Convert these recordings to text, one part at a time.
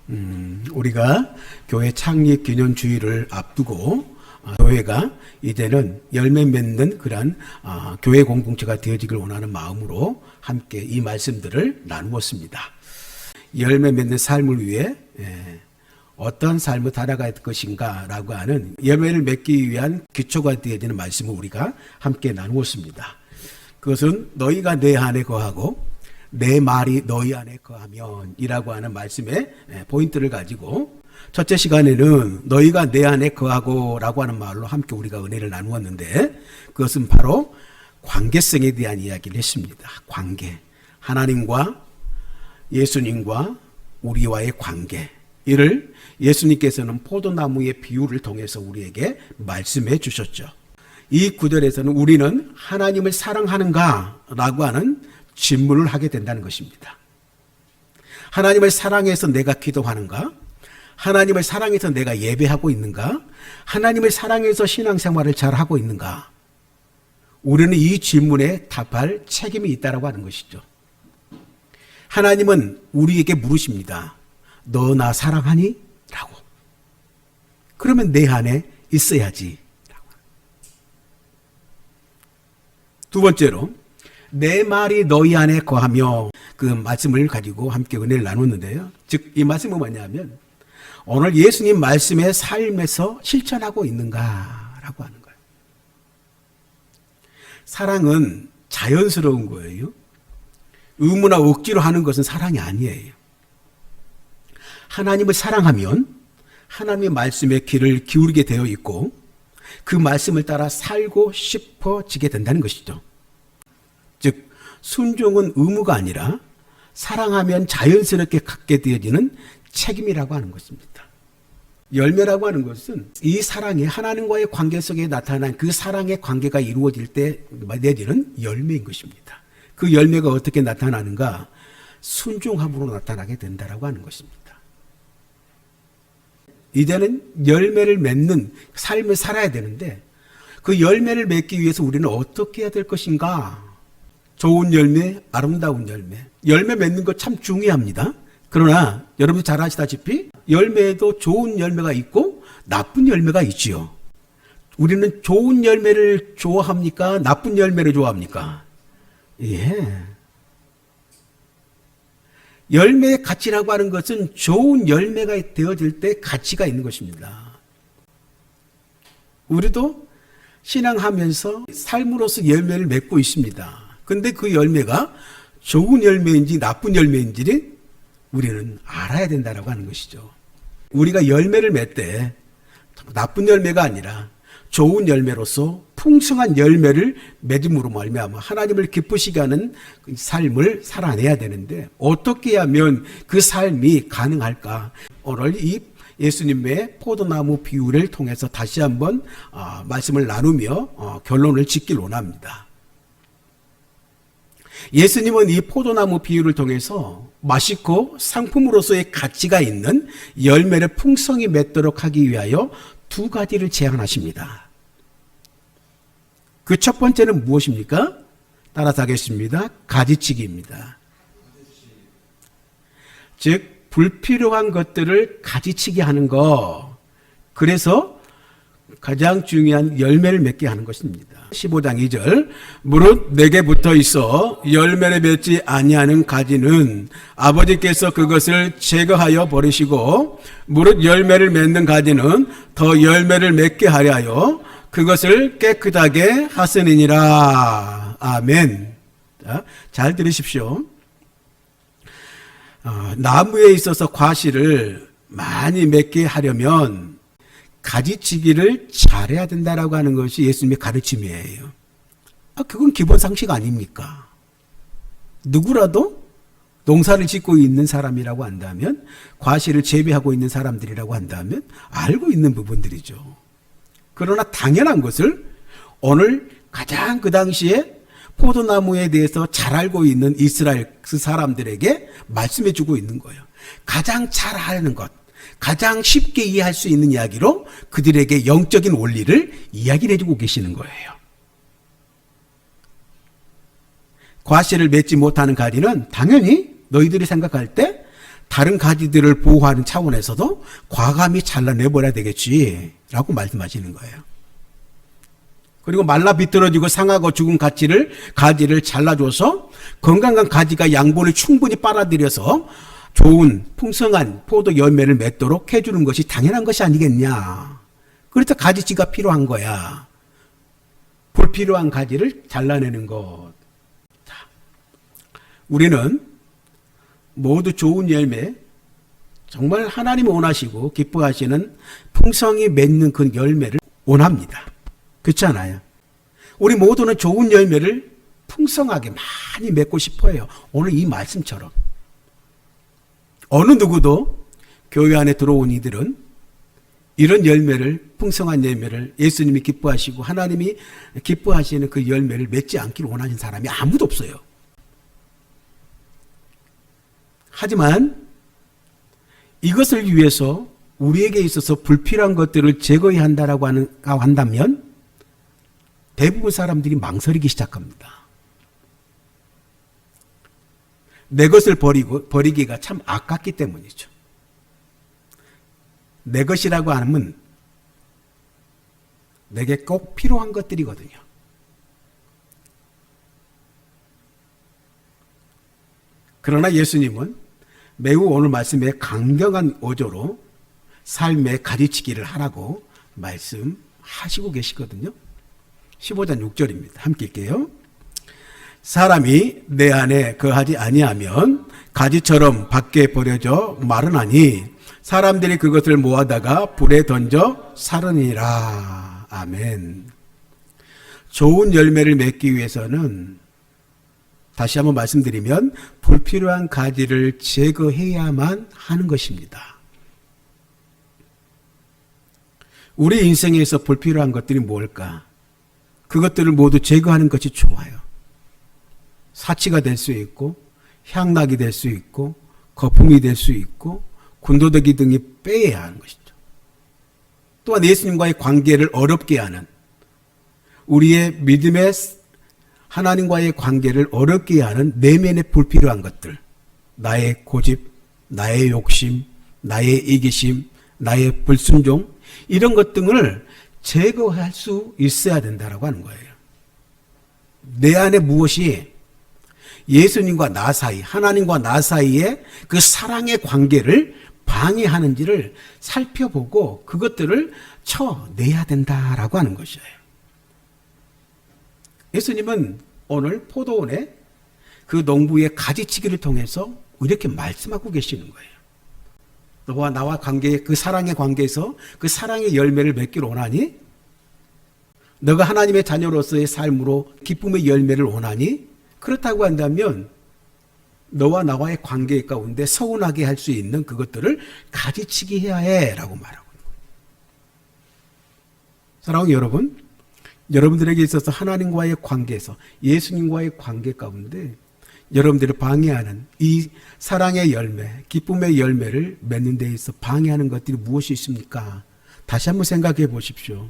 우리가 교회 창립 기념 주일을 앞두고 교회가 이제는 열매 맺는 그러한 교회 공동체가 되어지길 원하는 마음으로 함께 이 말씀들을 나누었습니다. 열매 맺는 삶을 위해 어떤 삶을 살아갈 것인가 라고 하는 열매를 맺기 위한 기초가 되어지는 말씀을 우리가 함께 나누었습니다. 그것은 너희가 내 안에 거하고 내 말이 너희 안에 거하면 이라고 하는 말씀의 포인트를 가지고 첫째 시간에는 너희가 내 안에 거하고 라고 하는 말로 함께 우리가 은혜를 나누었는데 그것은 바로 관계성에 대한 이야기를 했습니다. 관계. 하나님과 예수님과 우리와의 관계. 이를 예수님께서는 포도나무의 비유를 통해서 우리에게 말씀해 주셨죠. 이 구절에서는 우리는 하나님을 사랑하는가 라고 하는 질문을 하게 된다는 것입니다. 하나님을 사랑해서 내가 기도하는가? 하나님을 사랑해서 내가 예배하고 있는가? 하나님을 사랑해서 신앙생활을 잘하고 있는가? 우리는 이 질문에 답할 책임이 있다고 하는 것이죠. 하나님은 우리에게 물으십니다. 너 나 사랑하니? 라고. 그러면 내 안에 있어야지. 라고. 두 번째로 내 말이 너희 안에 거하며 그 말씀을 가지고 함께 은혜를 나눴는데요. 즉 이 말씀은 뭐냐면 오늘 예수님 말씀의 삶에서 실천하고 있는가라고 하는 거예요. 사랑은 자연스러운 거예요. 의무나 억지로 하는 것은 사랑이 아니에요. 하나님을 사랑하면 하나님의 말씀에 귀를 기울이게 되어 있고 그 말씀을 따라 살고 싶어지게 된다는 것이죠. 즉 순종은 의무가 아니라 사랑하면 자연스럽게 갖게 되어지는 책임이라고 하는 것입니다. 열매라고 하는 것은 이 사랑이 하나님과의 관계 속에 나타난 그 사랑의 관계가 이루어질 때 내지는 열매인 것입니다. 그 열매가 어떻게 나타나는가? 순종함으로 나타나게 된다라고 하는 것입니다. 이제는 열매를 맺는 삶을 살아야 되는데 그 열매를 맺기 위해서 우리는 어떻게 해야 될 것인가? 좋은 열매, 아름다운 열매. 열매 맺는 것 참 중요합니다. 그러나 여러분이 잘 아시다시피 열매에도 좋은 열매가 있고 나쁜 열매가 있지요. 우리는 좋은 열매를 좋아합니까? 나쁜 열매를 좋아합니까? 예. 열매의 가치라고 하는 것은 좋은 열매가 되어질 때 가치가 있는 것입니다. 우리도 신앙하면서 삶으로서 열매를 맺고 있습니다. 근데 그 열매가 좋은 열매인지 나쁜 열매인지를 우리는 알아야 된다고 하는 것이죠. 우리가 열매를 맺되 나쁜 열매가 아니라 좋은 열매로서 풍성한 열매를 맺음으로 말미암아 하나님을 기쁘시게 하는 삶을 살아내야 되는데 어떻게 하면 그 삶이 가능할까? 오늘 이 예수님의 포도나무 비유를 통해서 다시 한번 말씀을 나누며 결론을 짓길 원합니다. 예수님은 이 포도나무 비유를 통해서 맛있고 상품으로서의 가치가 있는 열매를 풍성히 맺도록 하기 위하여 두 가지를 제안하십니다. 그 첫 번째는 무엇입니까? 따라서 하겠습니다. 가지치기입니다. 즉 불필요한 것들을 가지치기 하는 거. 그래서 가장 중요한 열매를 맺게 하는 것입니다. 15장 2절 무릇 내게 붙어 있어 열매를 맺지 아니하는 가지는 아버지께서 그것을 제거하여 버리시고 무릇 열매를 맺는 가지는 더 열매를 맺게 하려 그것을 깨끗하게 하시느니라. 아멘. 자, 잘 들으십시오. 나무에 있어서 과실을 많이 맺게 하려면 가지치기를 잘해야 된다라고 하는 것이 예수님의 가르침이에요. 그건 기본 상식 아닙니까? 누구라도 농사를 짓고 있는 사람이라고 한다면, 과실을 재배하고 있는 사람들이라고 한다면 알고 있는 부분들이죠. 그러나 당연한 것을 오늘 가장 그 당시에 포도나무에 대해서 잘 알고 있는 이스라엘 그 사람들에게 말씀해 주고 있는 거예요. 가장 잘 아는 것, 가장 쉽게 이해할 수 있는 이야기로 그들에게 영적인 원리를 이야기를 해주고 계시는 거예요. 과실을 맺지 못하는 가지는 당연히 너희들이 생각할 때 다른 가지들을 보호하는 차원에서도 과감히 잘라내버려야 되겠지라고 말씀하시는 거예요. 그리고 말라 비틀어지고 상하고 죽은 가지를 잘라줘서 건강한 가지가 양분을 충분히 빨아들여서 좋은 풍성한 포도 열매를 맺도록 해주는 것이 당연한 것이 아니겠냐. 그래서 가지치가 필요한 거야. 불필요한 가지를 잘라내는 것. 자, 우리는 모두 좋은 열매, 정말 하나님 원하시고 기뻐하시는 풍성히 맺는 그 열매를 원합니다. 그렇지 않아요? 우리 모두는 좋은 열매를 풍성하게 많이 맺고 싶어요. 오늘 이 말씀처럼. 어느 누구도 교회 안에 들어온 이들은 이런 열매를, 풍성한 열매를 예수님이 기뻐하시고 하나님이 기뻐하시는 그 열매를 맺지 않기를 원하는 사람이 아무도 없어요. 하지만 이것을 위해서 우리에게 있어서 불필요한 것들을 제거해야 한다라고 한다면 대부분 사람들이 망설이기 시작합니다. 내 것을 버리기가 참 아깝기 때문이죠. 내 것이라고 하면 내게 꼭 필요한 것들이거든요. 그러나 예수님은 매우 오늘 말씀에 강경한 어조로 삶의 가르치기를 하라고 말씀하시고 계시거든요. 15장 6절입니다. 함께 읽게요. 사람이 내 안에 거하지 아니하면 가지처럼 밖에 버려져 마르나니 사람들이 그것을 모아다가 불에 던져 사르니라. 아멘. 좋은 열매를 맺기 위해서는 다시 한번 말씀드리면 불필요한 가지를 제거해야만 하는 것입니다. 우리 인생에서 불필요한 것들이 뭘까? 그것들을 모두 제거하는 것이 좋아요. 사치가 될 수 있고 향락이 될 수 있고 거품이 될 수 있고 군더더기 등이 빼야 하는 것이죠. 또한 예수님과의 관계를 어렵게 하는, 우리의 믿음의 하나님과의 관계를 어렵게 하는 내면의 불필요한 것들, 나의 고집, 나의 욕심, 나의 이기심, 나의 불순종, 이런 것 등을 제거할 수 있어야 된다라고 하는 거예요. 내 안에 무엇이 예수님과 나 사이, 하나님과 나 사이의 그 사랑의 관계를 방해하는지를 살펴보고 그것들을 쳐내야 된다라고 하는 것이에요. 예수님은 오늘 포도원의 그 농부의 가지치기를 통해서 이렇게 말씀하고 계시는 거예요. 너와 나와 관계, 그 사랑의 관계에서 그 사랑의 열매를 맺기를 원하니? 너가 하나님의 자녀로서의 삶으로 기쁨의 열매를 원하니? 그렇다고 한다면 너와 나와의 관계 가운데 서운하게 할 수 있는 그것들을 가지치기 해야 해라고 말하고 있는 거예요. 사랑하는 여러분, 여러분들에게 있어서 하나님과의 관계에서 예수님과의 관계 가운데 여러분들을 방해하는 이 사랑의 열매, 기쁨의 열매를 맺는 데 있어 방해하는 것들이 무엇이 있습니까? 다시 한번 생각해 보십시오.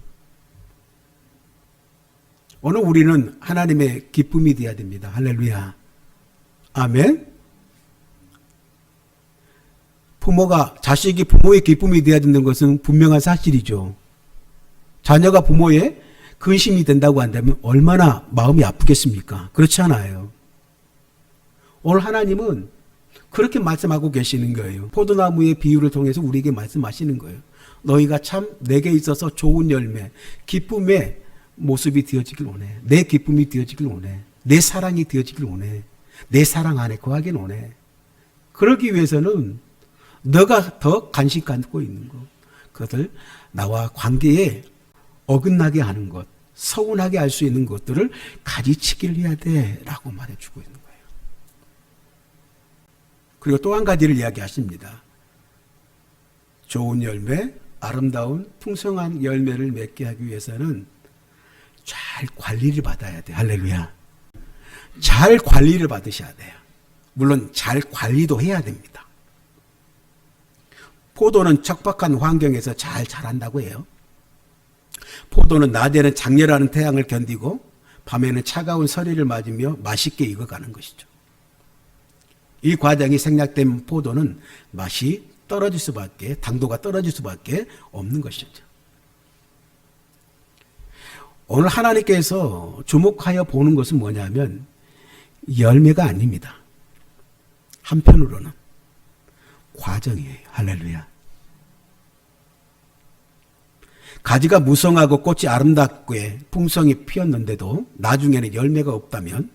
오늘 우리는 하나님의 기쁨이 되어야 됩니다. 할렐루야. 아멘. 자식이 부모의 기쁨이 되어야 되는 것은 분명한 사실이죠. 자녀가 부모의 근심이 된다고 한다면 얼마나 마음이 아프겠습니까? 그렇지 않아요. 오늘 하나님은 그렇게 말씀하고 계시는 거예요. 포도나무의 비유를 통해서 우리에게 말씀하시는 거예요. 너희가 참 내게 있어서 좋은 열매, 기쁨의 모습이 되어지길 원해. 내 기쁨이 되어지길 원해. 내 사랑이 되어지길 원해. 내 사랑 안에 거하길 원해. 그러기 위해서는 너가 더 간식 갖고 있는 것, 그것을 나와 관계에 어긋나게 하는 것, 서운하게 할 수 있는 것들을 가지치기를 해야 돼라고 말해주고 있는 거예요. 그리고 또 한 가지를 이야기하십니다. 좋은 열매, 아름다운 풍성한 열매를 맺게 하기 위해서는 잘 관리를 받아야 돼. 할렐루야. 잘 관리를 받으셔야 돼요. 물론 잘 관리도 해야 됩니다. 포도는 척박한 환경에서 잘 자란다고 해요. 포도는 낮에는 장렬하는 태양을 견디고 밤에는 차가운 서리를 맞으며 맛있게 익어가는 것이죠. 이 과정이 생략된 포도는 맛이 떨어질 수밖에, 당도가 떨어질 수밖에 없는 것이죠. 오늘 하나님께서 주목하여 보는 것은 뭐냐면 열매가 아닙니다. 한편으로는 과정이에요. 할렐루야. 가지가 무성하고 꽃이 아름답게 풍성히 피었는데도 나중에는 열매가 없다면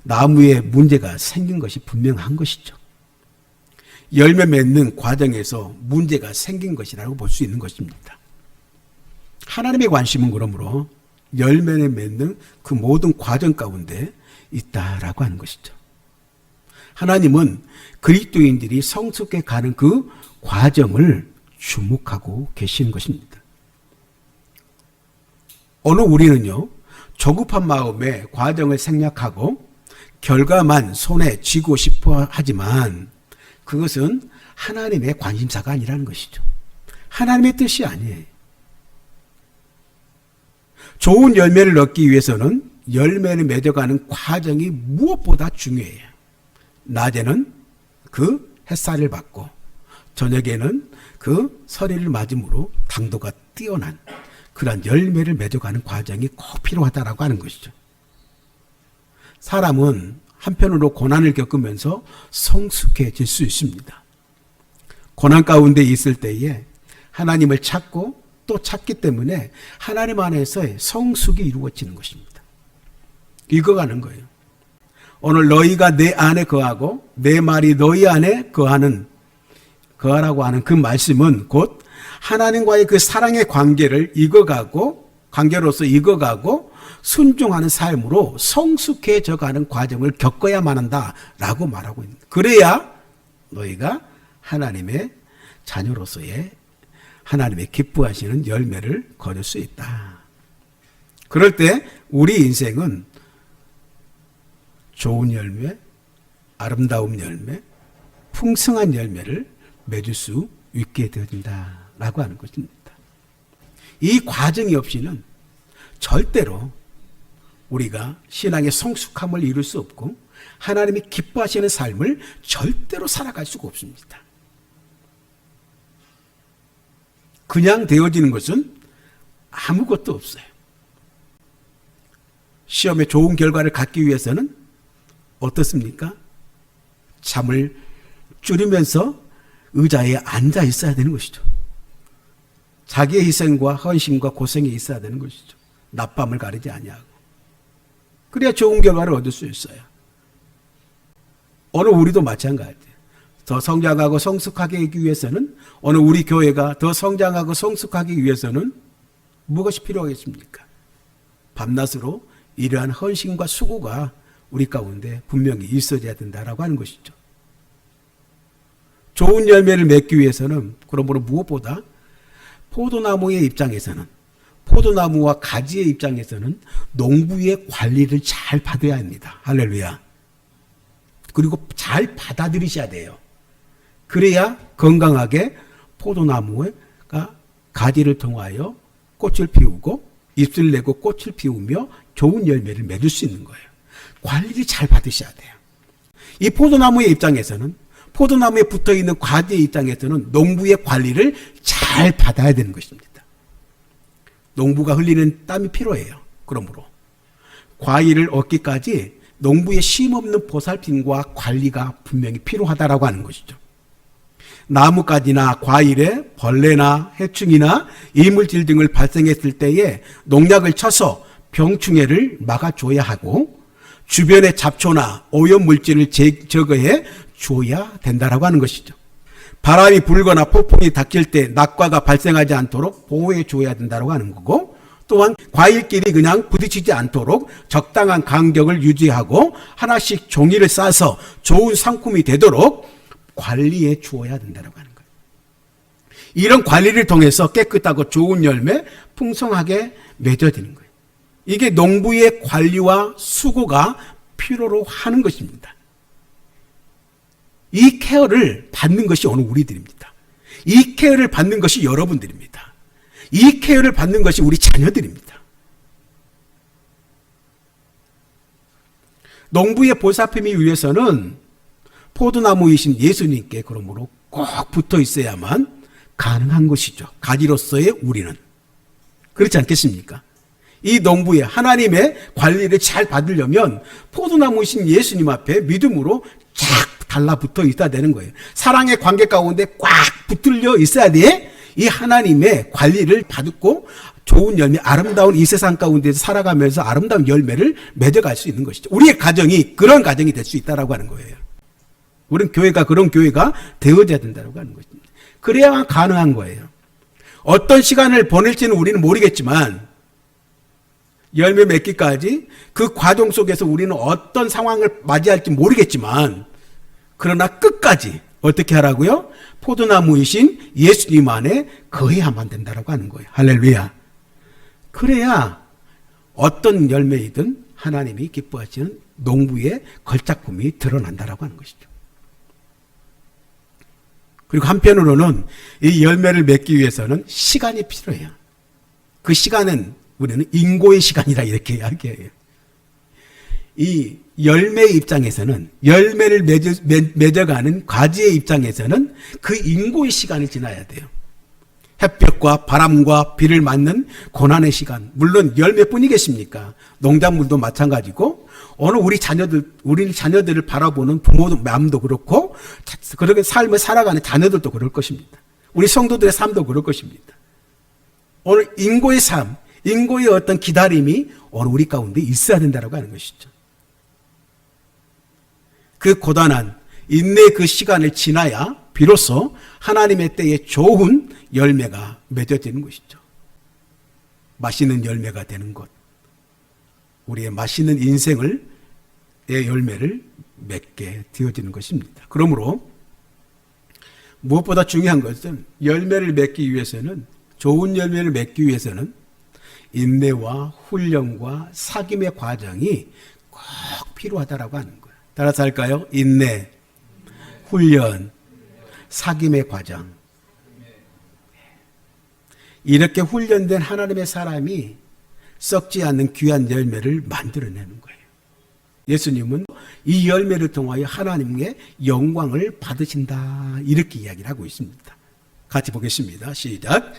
나무에 문제가 생긴 것이 분명한 것이죠. 열매 맺는 과정에서 문제가 생긴 것이라고 볼 수 있는 것입니다. 하나님의 관심은 그러므로 열매를 맺는 그 모든 과정 가운데 있다라고 하는 것이죠. 하나님은 그리스도인들이 성숙해 가는 그 과정을 주목하고 계시는 것입니다. 오늘 우리는요, 조급한 마음에 과정을 생략하고 결과만 손에 쥐고 싶어 하지만 그것은 하나님의 관심사가 아니라는 것이죠. 하나님의 뜻이 아니에요. 좋은 열매를 얻기 위해서는 열매를 맺어가는 과정이 무엇보다 중요해요. 낮에는 그 햇살을 받고 저녁에는 그 서리를 맞음으로 당도가 뛰어난 그런 열매를 맺어가는 과정이 꼭 필요하다라고 하는 것이죠. 사람은 한편으로 고난을 겪으면서 성숙해질 수 있습니다. 고난 가운데 있을 때에 하나님을 찾고 또 찾기 때문에 하나님 안에서의 성숙이 이루어지는 것입니다. 익어가는 거예요. 오늘 너희가 내 안에 거하고 내 말이 너희 안에 거하라고 하는 그 말씀은 곧 하나님과의 그 사랑의 관계를 관계로서 익어가고 순종하는 삶으로 성숙해져 가는 과정을 겪어야만 한다라고 말하고 있는 거예요. 그래야 너희가 하나님의 자녀로서의 하나님의 기뻐하시는 열매를 거둘 수 있다. 그럴 때 우리 인생은 좋은 열매, 아름다운 열매, 풍성한 열매를 맺을 수 있게 되어진다라고 하는 것입니다. 이 과정이 없이는 절대로 우리가 신앙의 성숙함을 이룰 수 없고 하나님이 기뻐하시는 삶을 절대로 살아갈 수가 없습니다. 그냥 되어지는 것은 아무것도 없어요. 시험에 좋은 결과를 갖기 위해서는 어떻습니까? 잠을 줄이면서 의자에 앉아 있어야 되는 것이죠. 자기의 희생과 헌신과 고생이 있어야 되는 것이죠. 낮밤을 가리지 아니하고. 그래야 좋은 결과를 얻을 수 있어요. 오늘 우리도 마찬가지예요. 더 성장하고 성숙하게 하기 위해서는, 오늘 우리 교회가 더 성장하고 성숙하기 위해서는 무엇이 필요하겠습니까? 밤낮으로 이러한 헌신과 수고가 우리 가운데 분명히 있어야 된다라고 하는 것이죠. 좋은 열매를 맺기 위해서는 그러므로 무엇보다 포도나무의 입장에서는, 포도나무와 가지의 입장에서는 농부의 관리를 잘 받아야 합니다. 할렐루야. 그리고 잘 받아들이셔야 돼요. 그래야 건강하게 포도나무가 가지를 통하여 꽃을 피우고 잎을 내고 꽃을 피우며 좋은 열매를 맺을 수 있는 거예요. 관리를 잘 받으셔야 돼요. 이 포도나무의 입장에서는, 포도나무에 붙어있는 가지의 입장에서는 농부의 관리를 잘 받아야 되는 것입니다. 농부가 흘리는 땀이 필요해요. 그러므로 과일을 얻기까지 농부의 쉼없는 보살핌과 관리가 분명히 필요하다라고 하는 것이죠. 나뭇가지나 과일에 벌레나 해충이나 이물질 등을 발생했을 때에 농약을 쳐서 병충해를 막아줘야 하고 주변의 잡초나 오염물질을 제거해 줘야 된다라고 하는 것이죠. 바람이 불거나 폭풍이 닥칠 때 낙과가 발생하지 않도록 보호해 줘야 된다고 하는 거고, 또한 과일끼리 그냥 부딪히지 않도록 적당한 간격을 유지하고 하나씩 종이를 싸서 좋은 상품이 되도록 관리해 주어야 된다고 하는 거예요. 이런 관리를 통해서 깨끗하고 좋은 열매, 풍성하게 맺어지는 거예요. 이게 농부의 관리와 수고가 필요로 하는 것입니다. 이 케어를 받는 것이 오늘 우리들입니다. 이 케어를 받는 것이 여러분들입니다. 이 케어를 받는 것이 우리 자녀들입니다. 농부의 보살핌이 위해서는 포도나무이신 예수님께 그러므로 꼭 붙어 있어야만 가능한 것이죠. 가지로서의 우리는. 그렇지 않겠습니까? 이 농부의 하나님의 관리를 잘 받으려면 포도나무이신 예수님 앞에 믿음으로 쫙 달라붙어 있어야 되는 거예요. 사랑의 관계 가운데 꽉 붙들려 있어야 돼. 이 하나님의 관리를 받고 좋은 열매, 아름다운 이 세상 가운데서 살아가면서 아름다운 열매를 맺어갈 수 있는 것이죠. 우리의 가정이 그런 가정이 될 수 있다라고 하는 거예요. 우리는 교회가 그런 교회가 되어져야 된다고 하는 것입니다. 그래야만 가능한 거예요. 어떤 시간을 보낼지는 우리는 모르겠지만 열매 맺기까지 그 과정 속에서 우리는 어떤 상황을 맞이할지 모르겠지만 그러나 끝까지 어떻게 하라고요? 포도나무이신 예수님 안에 거해야만 된다고 하는 거예요. 할렐루야. 그래야 어떤 열매이든 하나님이 기뻐하시는 농부의 걸작품이 드러난다고 하는 것이죠. 그리고 한편으로는 이 열매를 맺기 위해서는 시간이 필요해요. 그 시간은 우리는 인고의 시간이라 이렇게 이야기해요. 이 열매의 입장에서는 열매를 맺어가는 과지의 입장에서는 그 인고의 시간이 지나야 돼요. 햇볕과 바람과 비를 맞는 고난의 시간. 물론 열매뿐이겠습니까? 농작물도 마찬가지고 어느 우리 자녀들을 바라보는 부모도 마음도 그렇고 그렇게 삶을 살아가는 자녀들도 그럴 것입니다. 우리 성도들의 삶도 그럴 것입니다. 오늘 인고의 삶, 인고의 어떤 기다림이 오늘 우리 가운데 있어야 된다고 하는 것이죠. 그 고단한 인내의 그 시간을 지나야 비로소 하나님의 때에 좋은 열매가 맺어지는 것이죠. 맛있는 열매가 되는 것. 우리의 맛있는 인생의 열매를 맺게 되어지는 것입니다. 그러므로 무엇보다 중요한 것은 열매를 맺기 위해서는 좋은 열매를 맺기 위해서는 인내와 훈련과 사귐의 과정이 꼭 필요하다고 하는 거예요. 따라서 할까요? 인내, 훈련, 사귐의 과정. 이렇게 훈련된 하나님의 사람이 썩지 않는 귀한 열매를 만들어내는 거예요. 예수님은 이 열매를 통하여 하나님의 영광을 받으신다. 이렇게 이야기를 하고 있습니다. 같이 보겠습니다. 시작.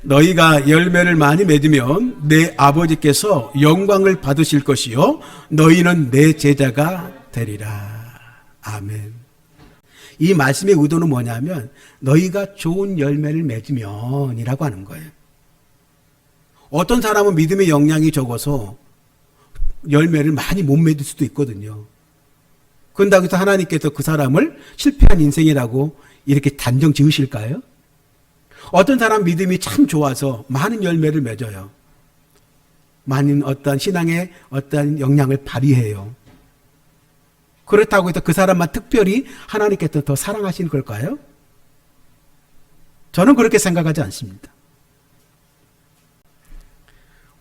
너희가 열매를 많이 맺으면 내 아버지께서 영광을 받으실 것이요 너희는 내 제자가 되리라. 아멘. 이 말씀의 의도는 뭐냐면 너희가 좋은 열매를 맺으면 이라고 하는 거예요. 어떤 사람은 믿음의 역량이 적어서 열매를 많이 못 맺을 수도 있거든요. 그런다고 해서 하나님께서 그 사람을 실패한 인생이라고 이렇게 단정 지으실까요? 어떤 사람 믿음이 참 좋아서 많은 열매를 맺어요. 많은 어떤 신앙의 어떤 역량을 발휘해요. 그렇다고 해서 그 사람만 특별히 하나님께서 더 사랑하시는 걸까요? 저는 그렇게 생각하지 않습니다.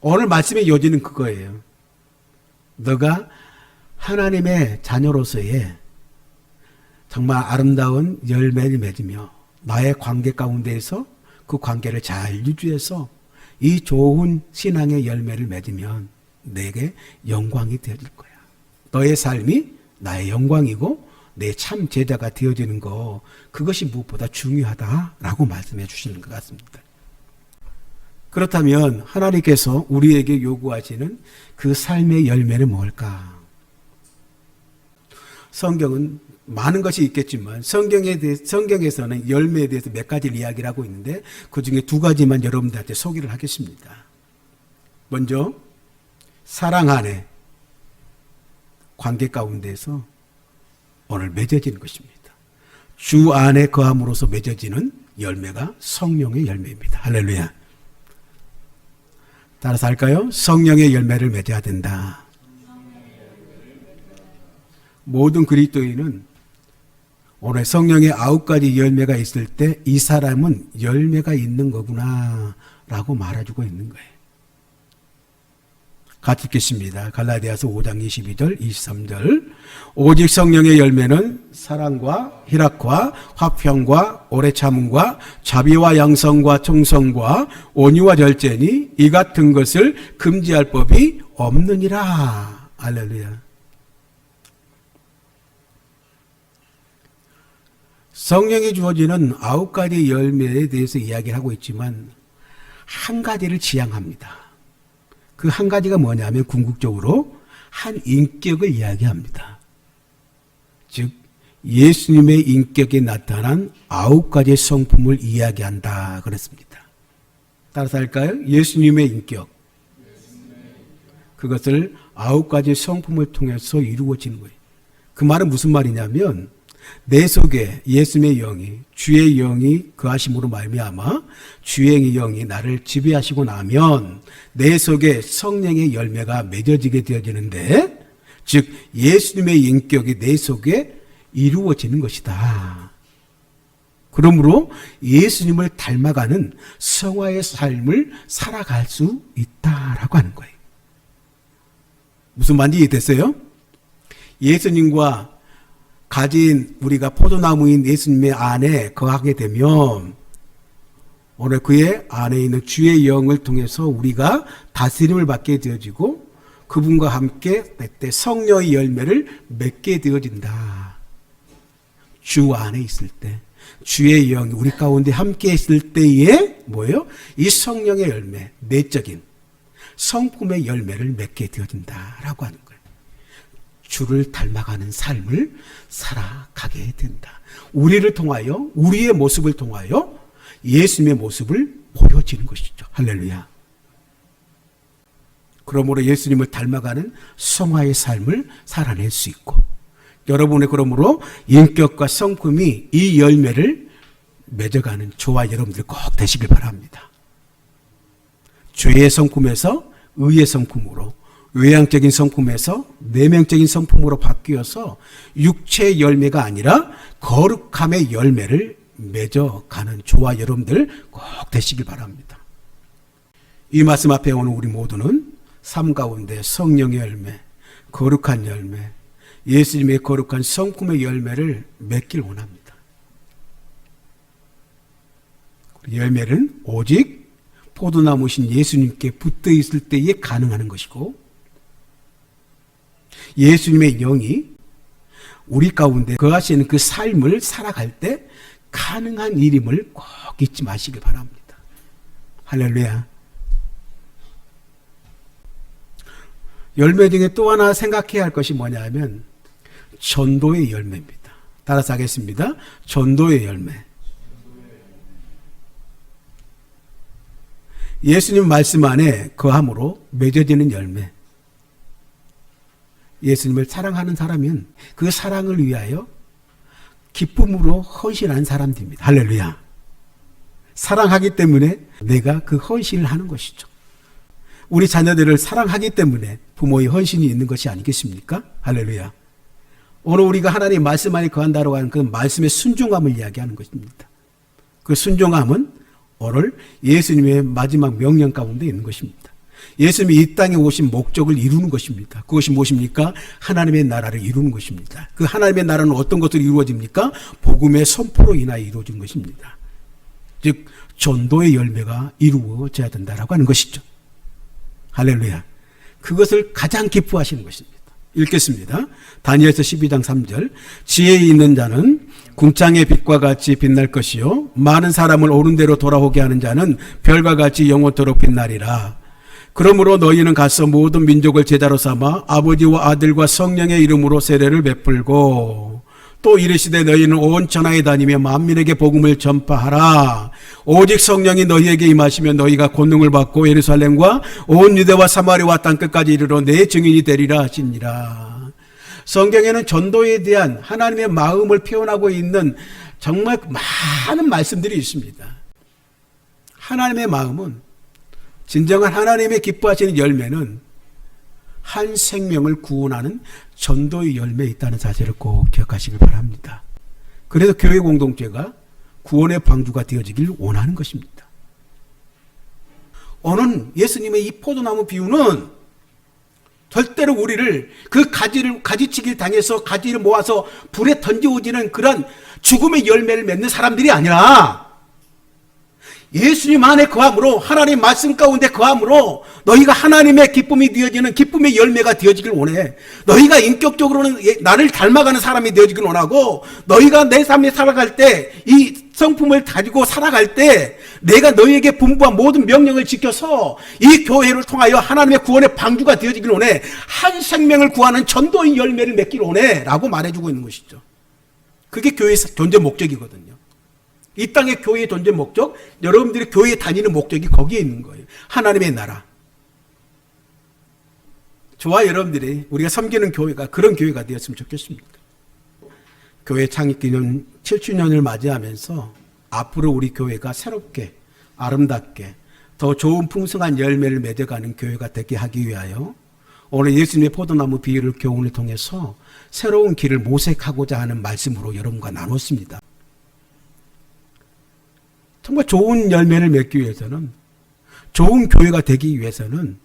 오늘 말씀의 요지는 그거예요. 너가 하나님의 자녀로서의 정말 아름다운 열매를 맺으며 나의 관계 가운데에서 그 관계를 잘 유지해서 이 좋은 신앙의 열매를 맺으면 내게 영광이 되어질 거야. 너의 삶이 나의 영광이고 내 참 제자가 되어지는 거 그것이 무엇보다 중요하다라고 말씀해 주시는 것 같습니다. 그렇다면 하나님께서 우리에게 요구하시는 그 삶의 열매는 뭘까? 성경은 많은 것이 있겠지만 성경에서는 열매에 대해서 몇 가지를 이야기를 하고 있는데 그중에 두 가지만 여러분들한테 소개를 하겠습니다. 먼저 사랑 안에 관계 가운데서 오늘 맺어지는 것입니다. 주 안에 거함으로써 맺어지는 열매가 성령의 열매입니다. 할렐루야. 따라서 할까요? 성령의 열매를 맺어야 된다. 모든 그리스도인은 오늘 성령의 9가지 열매가 있을 때 이 사람은 열매가 있는 거구나 라고 말해주고 있는 거예요. 같이 읽겠습니다. 갈라디아서 5장 22절 23절 오직 성령의 열매는 사랑과 희락과 화평과 오래 참음과 자비와 양성과 충성과 온유와 절제니 이 같은 것을 금지할 법이 없느니라. 할렐루야. 성령이 주어지는 9가지 열매에 대해서 이야기를 하고 있지만 한 가지를 지향합니다. 그 한 가지가 뭐냐면 궁극적으로 한 인격을 이야기합니다. 즉 예수님의 인격에 나타난 9가지의 성품을 이야기한다 그랬습니다. 따라서 할까요? 예수님의 인격. 그것을 9가지의 성품을 통해서 이루어지는 거예요. 그 말은 무슨 말이냐면 내 속에 예수님의 영이 주의 영이 거하심으로 말미암아 주의 영이 나를 지배하시고 나면 내 속에 성령의 열매가 맺어지게 되어지는데 즉 예수님의 인격이 내 속에 이루어지는 것이다. 그러므로 예수님을 닮아가는 성화의 삶을 살아갈 수 있다라고 하는 거예요. 무슨 말인지 이해됐어요? 예수님과 가진 우리가 포도나무인 예수님의 안에 거하게 되면 오늘 그의 안에 있는 주의 영을 통해서 우리가 다스림을 받게 되어지고 그분과 함께 그때 성령의 열매를 맺게 되어진다. 주 안에 있을 때 주의 영이 우리 가운데 함께 있을 때에 뭐예요? 이 성령의 열매, 내적인 성품의 열매를 맺게 되어진다라고 하는 거예요. 주를 닮아가는 삶을 살아가게 된다. 우리를 통하여 우리의 모습을 통하여 예수님의 모습을 보여지는 것이죠. 할렐루야. 그러므로 예수님을 닮아가는 성화의 삶을 살아낼 수 있고 여러분의 그러므로 인격과 성품이 이 열매를 맺어가는 저와 여러분들 꼭 되시길 바랍니다. 죄의 성품에서 의의 성품으로 외향적인 성품에서 내면적인 성품으로 바뀌어서 육체의 열매가 아니라 거룩함의 열매를 맺어가는 저와 여러분들 꼭 되시길 바랍니다. 이 말씀 앞에 오는 우리 모두는 삶 가운데 성령의 열매, 거룩한 열매, 예수님의 거룩한 성품의 열매를 맺길 원합니다. 열매는 오직 포도나무신 예수님께 붙어 있을 때에 가능한 것이고 예수님의 영이 우리 가운데 거하시는 그 삶을 살아갈 때 가능한 일임을 꼭 잊지 마시길 바랍니다. 할렐루야. 열매 중에 또 하나 생각해야 할 것이 뭐냐면 전도의 열매입니다. 따라서 하겠습니다. 전도의 열매. 예수님 말씀 안에 거함으로 맺어지는 열매. 예수님을 사랑하는 사람은 그 사랑을 위하여 기쁨으로 헌신하는 사람들입니다. 할렐루야. 사랑하기 때문에 내가 그 헌신을 하는 것이죠. 우리 자녀들을 사랑하기 때문에 부모의 헌신이 있는 것이 아니겠습니까? 할렐루야. 오늘 우리가 하나님의 말씀 안에 거한다고 하는 그 말씀의 순종함을 이야기하는 것입니다. 그 순종함은 오늘 예수님의 마지막 명령 가운데 있는 것입니다. 예수님이 이 땅에 오신 목적을 이루는 것입니다. 그것이 무엇입니까? 하나님의 나라를 이루는 것입니다. 그 하나님의 나라는 어떤 것으로 이루어집니까? 복음의 선포로 인하여 이루어진 것입니다. 즉 전도의 열매가 이루어져야 된다라고 하는 것이죠. 할렐루야. 그것을 가장 기뻐하시는 것입니다. 읽겠습니다. 다니엘서 12장 3절. 지혜 있는 자는 궁창의 빛과 같이 빛날 것이요 많은 사람을 옳은 대로 돌아오게 하는 자는 별과 같이 영원토록 빛나리라. 그러므로 너희는 가서 모든 민족을 제자로 삼아 아버지와 아들과 성령의 이름으로 세례를 베풀고 또 이르시되 너희는 온 천하에 다니며 만민에게 복음을 전파하라. 오직 성령이 너희에게 임하시면 너희가 권능을 받고 예루살렘과 온 유대와 사마리아와 땅끝까지 이르러 내 증인이 되리라 하시니라. 성경에는 전도에 대한 하나님의 마음을 표현하고 있는 정말 많은 말씀들이 있습니다. 하나님의 마음은 진정한 하나님의 기뻐하시는 열매는 한 생명을 구원하는 전도의 열매에 있다는 사실을 꼭 기억하시길 바랍니다. 그래서 교회 공동체가 구원의 방주가 되어지길 원하는 것입니다. 오늘 예수님의 이 포도나무 비유는 절대로 우리를 그 가지치기를 당해서 가지를 모아서 불에 던져오지는 그런 죽음의 열매를 맺는 사람들이 아니라 예수님 안에 거함으로, 하나님 말씀 가운데 거함으로 너희가 하나님의 기쁨이 되어지는 기쁨의 열매가 되어지길 원해. 너희가 인격적으로는 나를 닮아가는 사람이 되어지길 원하고, 너희가 내 삶에 살아갈 때 이 성품을 가지고 살아갈 때 내가 너희에게 분부한 모든 명령을 지켜서 이 교회를 통하여 하나님의 구원의 방주가 되어지길 원해. 한 생명을 구하는 전도의 열매를 맺기를 원해 라고 말해주고 있는 것이죠. 그게 교회의 존재 목적이거든요. 이 땅의 교회의 존재 목적, 여러분들이 교회에 다니는 목적이 거기에 있는 거예요. 하나님의 나라. 저와 여러분들이 우리가 섬기는 교회가 그런 교회가 되었으면 좋겠습니다. 교회 창립 기념 7주년을 맞이하면서 앞으로 우리 교회가 새롭게 아름답게 더 좋은 풍성한 열매를 맺어가는 교회가 되게 하기 위하여 오늘 예수님의 포도나무 비유를 교훈을 통해서 새로운 길을 모색하고자 하는 말씀으로 여러분과 나눴습니다. 정말 좋은 열매를 맺기 위해서는, 좋은 교회가 되기 위해서는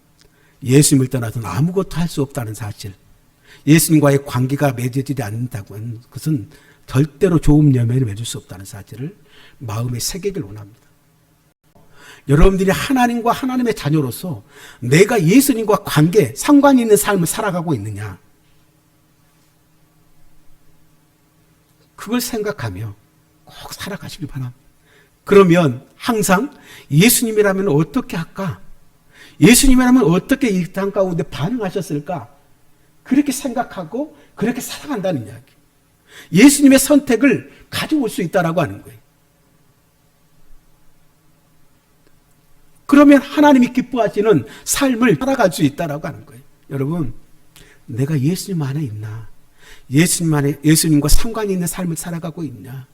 예수님을 떠나서는 아무것도 할 수 없다는 사실, 예수님과의 관계가 맺어지지 않는다고는 그것은 절대로 좋은 열매를 맺을 수 없다는 사실을 마음에 새기길 원합니다. 여러분들이 하나님과 하나님의 자녀로서 내가 예수님과 관계, 상관이 있는 삶을 살아가고 있느냐, 그걸 생각하며 꼭 살아가시길 바랍니다. 그러면 항상 예수님이라면 어떻게 할까? 예수님이라면 어떻게 이 땅 가운데 반응하셨을까? 그렇게 생각하고 그렇게 살아간다는 이야기. 예수님의 선택을 가져올 수 있다라고 하는 거예요. 그러면 하나님이 기뻐하시는 삶을 살아갈 수 있다라고 하는 거예요. 여러분, 내가 예수님 안에 있나? 예수님과 상관이 있는 삶을 살아가고 있냐?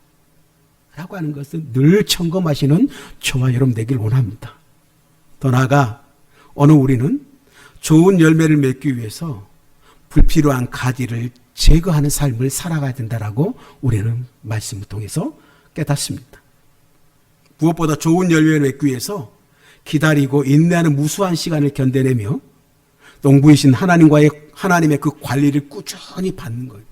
라고 하는 것은 늘 점검하시는 저와 여러분 되길 원합니다. 더 나아가 오늘 우리는 좋은 열매를 맺기 위해서 불필요한 가지를 제거하는 삶을 살아가야 된다라고 우리는 말씀을 통해서 깨닫습니다. 무엇보다 좋은 열매를 맺기 위해서 기다리고 인내하는 무수한 시간을 견뎌내며 농부이신 하나님의 그 관리를 꾸준히 받는 거예요.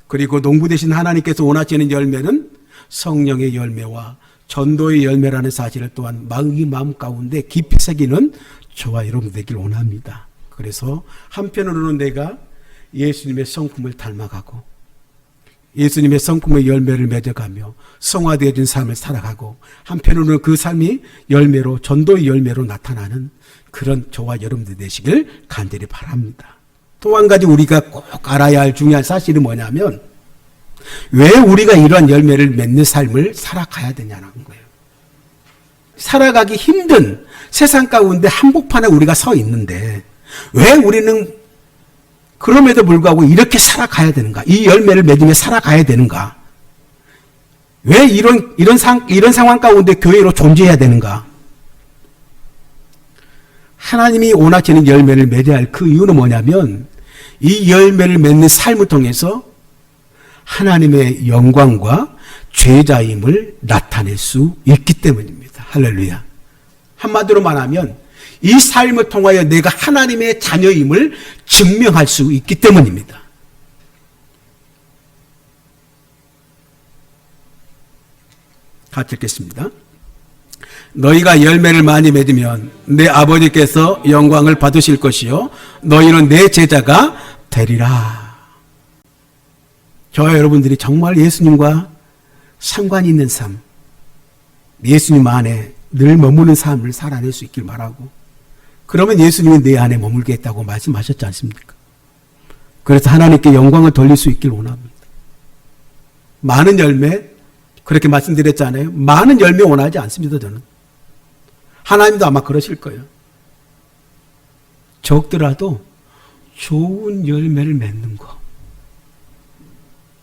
그리고 농부 되신 하나님께서 원하시는 열매는 성령의 열매와 전도의 열매라는 사실을 또한 마음 가운데 깊이 새기는 저와 여러분 되길 원합니다. 그래서 한편으로는 내가 예수님의 성품을 닮아가고 예수님의 성품의 열매를 맺어가며 성화되어진 삶을 살아가고, 한편으로는 그 삶이 열매로, 전도의 열매로 나타나는 그런 저와 여러분들 되시길 간절히 바랍니다. 또 한 가지 우리가 꼭 알아야 할 중요한 사실은 뭐냐면, 왜 우리가 이러한 열매를 맺는 삶을 살아가야 되냐는 거예요. 살아가기 힘든 세상 가운데 한복판에 우리가 서 있는데 왜 우리는 그럼에도 불구하고 이렇게 살아가야 되는가? 이 열매를 맺으며 살아가야 되는가? 왜 이런 상황 가운데 교회로 존재해야 되는가? 하나님이 원하시는 열매를 맺어야 할 그 이유는 뭐냐면, 이 열매를 맺는 삶을 통해서 하나님의 영광과 죄자임을 나타낼 수 있기 때문입니다. 할렐루야. 한마디로 말하면 이 삶을 통하여 내가 하나님의 자녀임을 증명할 수 있기 때문입니다. 같이 읽겠습니다. 너희가 열매를 많이 맺으면 내 아버지께서 영광을 받으실 것이요 너희는 내 제자가 되리라. 저와 여러분들이 정말 예수님과 상관이 있는 삶, 예수님 안에 늘 머무는 삶을 살아낼 수 있길 바라고, 그러면 예수님이 내 안에 머물겠다고 말씀하셨지 않습니까? 그래서 하나님께 영광을 돌릴 수 있길 원합니다. 많은 열매, 그렇게 말씀드렸잖아요. 많은 열매 원하지 않습니다. 저는. 하나님도 아마 그러실 거예요. 적더라도 좋은 열매를 맺는 거.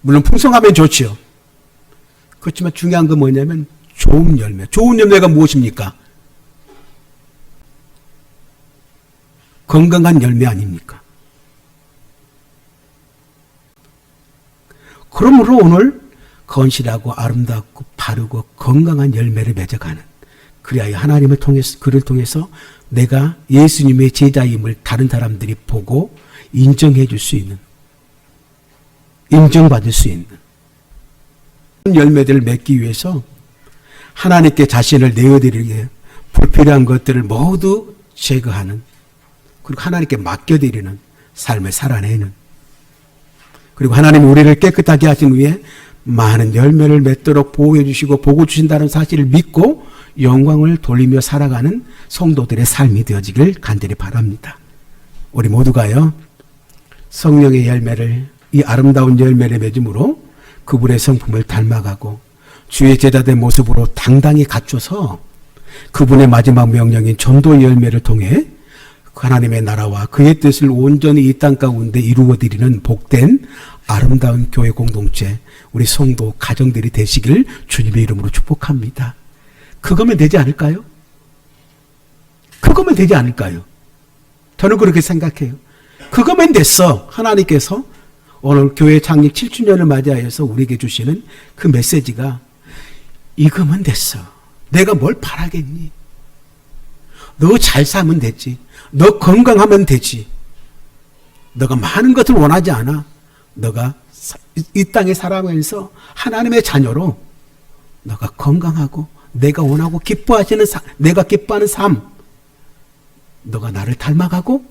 물론 풍성하면 좋지요. 그렇지만 중요한 건 뭐냐면 좋은 열매. 좋은 열매가 무엇입니까? 건강한 열매 아닙니까? 그러므로 오늘 건실하고 아름답고 바르고 건강한 열매를 맺어가는, 그리하여 하나님을 통해서, 그를 통해서 내가 예수님의 제자임을 다른 사람들이 보고 인정해 줄 수 있는, 인정받을 수 있는 열매들을 맺기 위해서 하나님께 자신을 내어드리게 불필요한 것들을 모두 제거하는, 그리고 하나님께 맡겨드리는 삶을 살아내는, 그리고 하나님 우리를 깨끗하게 하신 후에 많은 열매를 맺도록 보호해 주시고 복을 주신다는 사실을 믿고 영광을 돌리며 살아가는 성도들의 삶이 되어지길 간절히 바랍니다. 우리 모두가요, 성령의 열매를, 이 아름다운 열매를 맺음으로 그분의 성품을 닮아가고 주의 제자된 모습으로 당당히 갖춰서 그분의 마지막 명령인 전도의 열매를 통해 하나님의 나라와 그의 뜻을 온전히 이 땅 가운데 이루어드리는 복된 아름다운 교회 공동체, 우리 성도 가정들이 되시길 주님의 이름으로 축복합니다. 그거면 되지 않을까요? 그거면 되지 않을까요? 저는 그렇게 생각해요. 그거면 됐어. 하나님께서 오늘 교회 창립 7주년을 맞이하여서 우리에게 주시는 그 메시지가 이거면 됐어. 내가 뭘 바라겠니? 너 잘 살면 되지. 너 건강하면 되지. 너가 많은 것을 원하지 않아. 너가 이 땅에 살아가면서 하나님의 자녀로 너가 건강하고 내가 원하고 기뻐하시는 내가 기뻐하는 삶, 너가 나를 닮아가고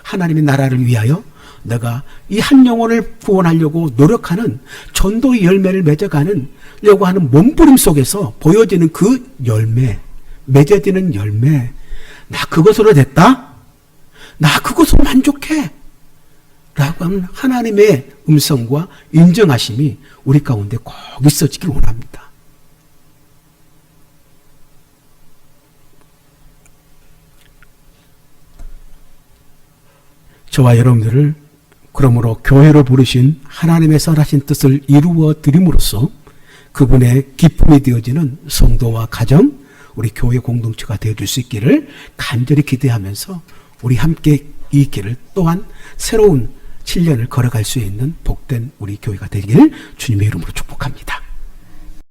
하나님의 나라를 위하여 너가 이 한 영혼을 구원하려고 노력하는 전도의 열매를 맺어가려고 하는 몸부림 속에서 보여지는 그 열매, 맺어지는 열매, 나 그것으로 됐다? 나 그것으로 만족해! 라고 하는 하나님의 음성과 인정하심이 우리 가운데 꼭 있어지길 원합니다. 저와 여러분들을 그러므로 교회로 부르신 하나님의 선하신 뜻을 이루어 드림으로써 그분의 기쁨이 되어지는 성도와 가정, 우리 교회 공동체가 되어줄 수 있기를 간절히 기대하면서 우리 함께 이 길을 또한 새로운 7년을 걸어갈 수 있는 복된 우리 교회가 되길 주님의 이름으로 축복합니다.